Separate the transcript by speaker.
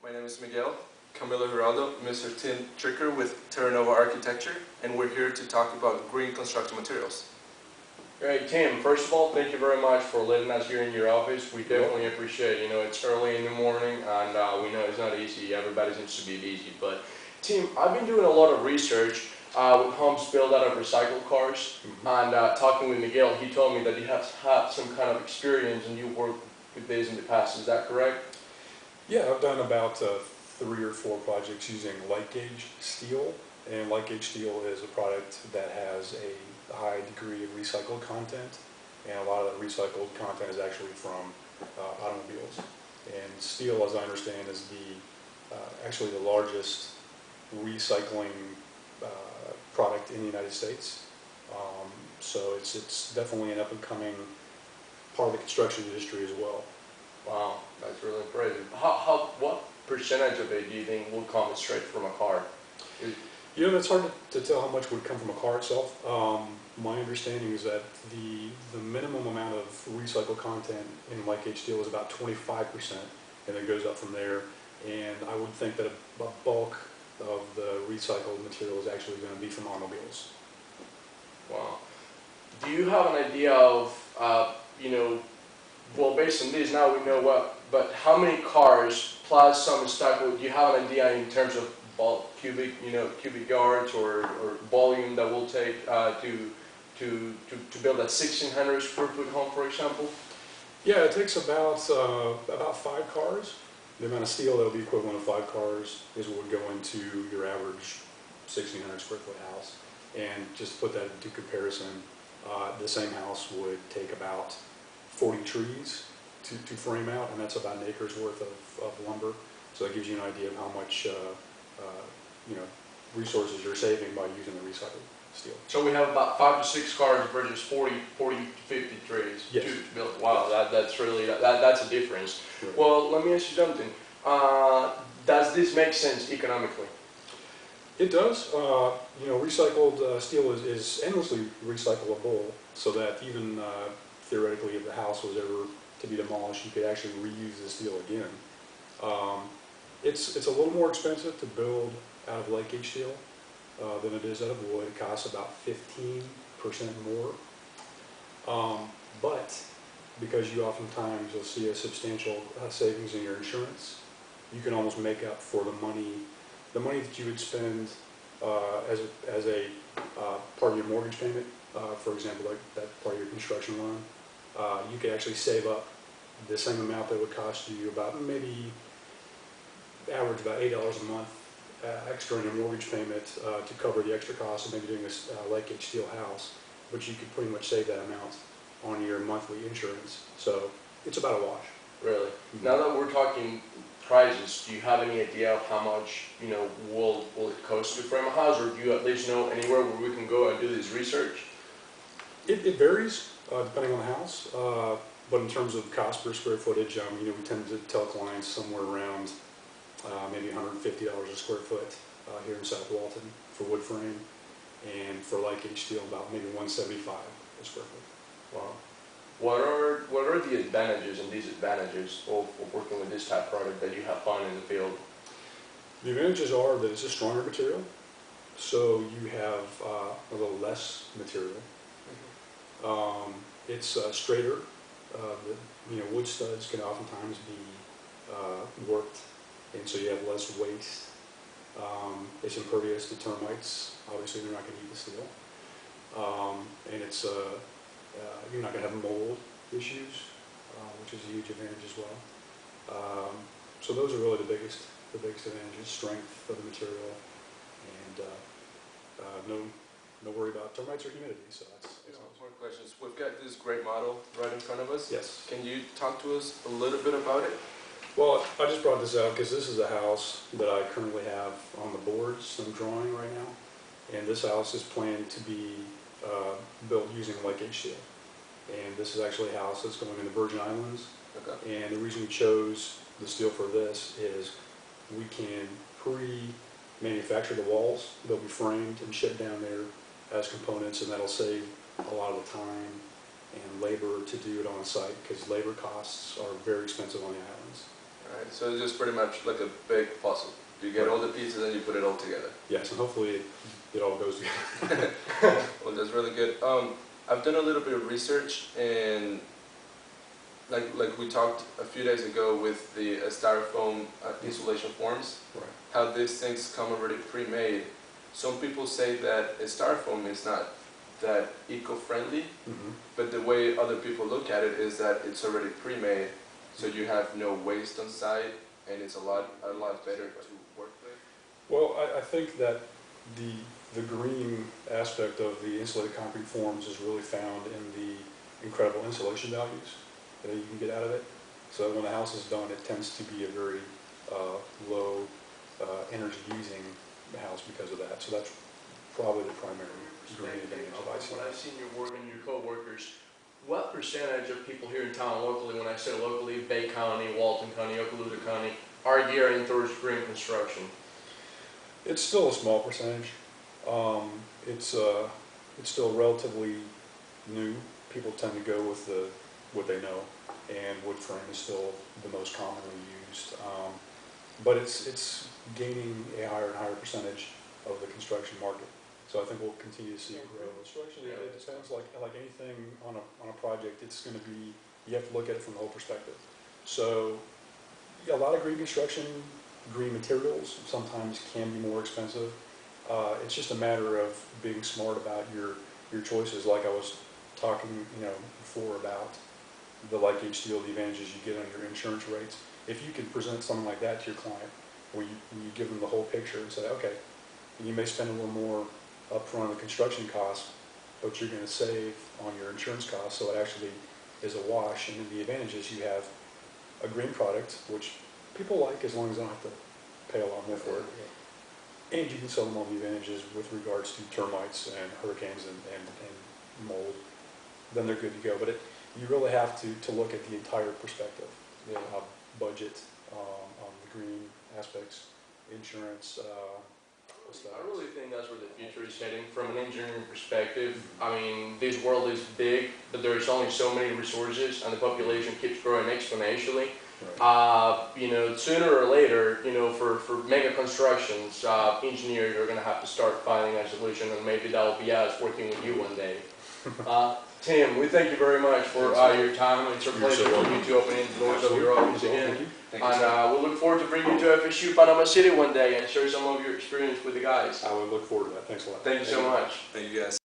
Speaker 1: My name is Miguel, Camilo Geraldo, Mr. Tim Tricker with Terra Nova Architecture, and we're here to talk about green construction materials.
Speaker 2: Great, Tim. First of all, thank you very much for letting us here in your office. We definitely appreciate it. You know, it's early in the morning, and we know it's not easy. Everybody seems to be busy. But, Tim, I've been doing a lot of research with homes built out of recycled cars, and talking with Miguel, he told me that you have had some kind of experience and you worked with this in the past. Is that correct?
Speaker 3: Yeah, I've done about 3 or 4 projects using light gauge steel, and light gauge steel is a product that has a high degree of recycled content, and a lot of that recycled content is actually from automobiles. And steel, as I understand, is actually the largest recycling product in the United States. So it's definitely an up-and-coming part of the construction industry as well.
Speaker 2: Wow, that's really impressive. What percentage of it do you think will come straight from a car?
Speaker 3: You know, it's hard to tell how much would come from a car itself. My understanding is that the minimum amount of recycled content in light gauge steel is about 25%, and it goes up from there. And I would think that a bulk of the recycled material is actually going to be from automobiles.
Speaker 2: Wow. Do you have an idea of, well, based on this, now we know but how many cars plus some stucco, do you have an idea in terms of cubic yards or volume that will take to build a 1,600 square foot home, for example?
Speaker 3: Yeah, it takes about 5 cars. The amount of steel that will be equivalent of 5 cars is what would go into your average 1,600 square foot house. And just to put that into comparison, the same house would take about 40 trees to frame out, and that's about an acre's worth of lumber. So that gives you an idea of how much resources you're saving by using the recycled steel.
Speaker 2: So we have about 5 to 6 cars versus 40 to 50 trees.
Speaker 3: Yes.
Speaker 2: To build. Wow, that's really that's a difference.
Speaker 3: Right.
Speaker 2: Well, let me ask you something. Does this make sense economically?
Speaker 3: It does. Recycled steel is endlessly recyclable, so that even theoretically, if the house was ever to be demolished, you could actually reuse the steel again. It's a little more expensive to build out of light gauge steel than it is out of wood. It costs about 15% more. But because you'll see a substantial savings in your insurance, you can almost make up for the money that you would spend as a part of your mortgage payment, for example, like that part of your construction loan. You could actually save up the same amount that would cost you about maybe average about $8 a month extra in your mortgage payment to cover the extra cost of maybe doing this light gauge steel house, but you could pretty much save that amount on your monthly insurance. So it's about a wash.
Speaker 2: Really? Mm-hmm. Now that we're talking prices, do you have any idea of how much will it cost to frame a house, or do you at least know anywhere where we can go and do this research?
Speaker 3: It varies depending on the house, but in terms of cost per square footage, we tend to tell clients somewhere around maybe $150 a square foot here in South Walton for wood frame, and for light gauge steel about maybe $175 a square foot.
Speaker 2: Wow. What are the advantages and disadvantages of working with this type of product that you have found in the field?
Speaker 3: The advantages are that it's a stronger material, so you have a little less material. It's straighter. Wood studs can oftentimes be worked, and so you have less waste. It's impervious to termites. Obviously, they're not going to eat the steel, and it's you're not going to have mold issues, which is a huge advantage as well. So those are really the biggest advantages: strength of the material, and no worry about termites or humidity. So that's
Speaker 1: more questions. We've got this great model right in front of us.
Speaker 3: Yes.
Speaker 1: Can you talk to us a little bit about it?
Speaker 3: Well, I just brought this out because this is a house that I currently have on the boards I'm drawing right now, and this house is planned to be built using light gauge steel. And this is actually a house that's going in the Virgin Islands. Okay. And the reason we chose the steel for this is we can pre-manufacture the walls. They'll be framed and shipped down there as components, and that'll save a lot of the time and labor to do it on site, because labor costs are very expensive on the islands.
Speaker 1: Alright, so it's just pretty much like a big puzzle. You get all the pieces and you put it all together.
Speaker 3: Yes, and hopefully it all goes together.
Speaker 1: Well, that's really good. I've done a little bit of research, and like we talked a few days ago with the styrofoam insulation forms,
Speaker 3: Right.
Speaker 1: how these things come already pre-made. Some people say that styrofoam is not that eco-friendly,
Speaker 3: Mhm.
Speaker 1: but the way other people look at it is that it's already pre-made, so you have no waste on site, and it's a lot better to work with.
Speaker 3: Well, I think that the green aspect of the insulated concrete forms is really found in the incredible insulation values that you can get out of it. So when the house is done, it tends to be a very low energy using house because of that. So that's probably the primary green advantage that I see.
Speaker 2: When I've seen your work and your co-workers, what percentage of people here in town locally, when I say locally, Bay County, Walton County, Okaloosa County, are gearing towards green construction?
Speaker 3: It's still a small percentage. It's still relatively new. People tend to go with what they know, and wood frame is still the most commonly used. But it's gaining a higher and higher percentage of the construction market. So I think we'll continue to see it grow. Construction, it depends, like anything on a project, it's going to be, you have to look at it from the whole perspective. So yeah, a lot of green construction, green materials sometimes can be more expensive. It's just a matter of being smart about your choices. Like I was talking, before about the light gauge steel, the advantages you get on your insurance rates. If you can present something like that to your client, where you give them the whole picture and say, okay, you may spend a little more upfront on the construction costs, but you're going to save on your insurance costs, so it actually is a wash. And then the advantage is you have a green product, which people like as long as they don't have to pay a lot more for it. And you can sell them all the advantages with regards to termites and hurricanes and mold. Then they're good to go. But you really have to look at the entire perspective. Budget on the green aspects, insurance.
Speaker 2: I really think that's where the future is heading from an engineering perspective. I mean, this world is big, but there's only so many resources, and the population keeps growing exponentially.
Speaker 3: Right.
Speaker 2: Sooner or later, for mega constructions, engineers are going to have to start finding a solution, and maybe that'll be us working with you one day. Tim, we thank you very much for your time. It's a pleasure for you to open the doors of your office again.
Speaker 1: Thank you,
Speaker 2: And we'll look forward to bringing you to FSU Panama City one day and share some of your experience with the guys.
Speaker 3: I would look forward to that. Thanks a lot.
Speaker 2: Thank you so much.
Speaker 1: Thank you guys.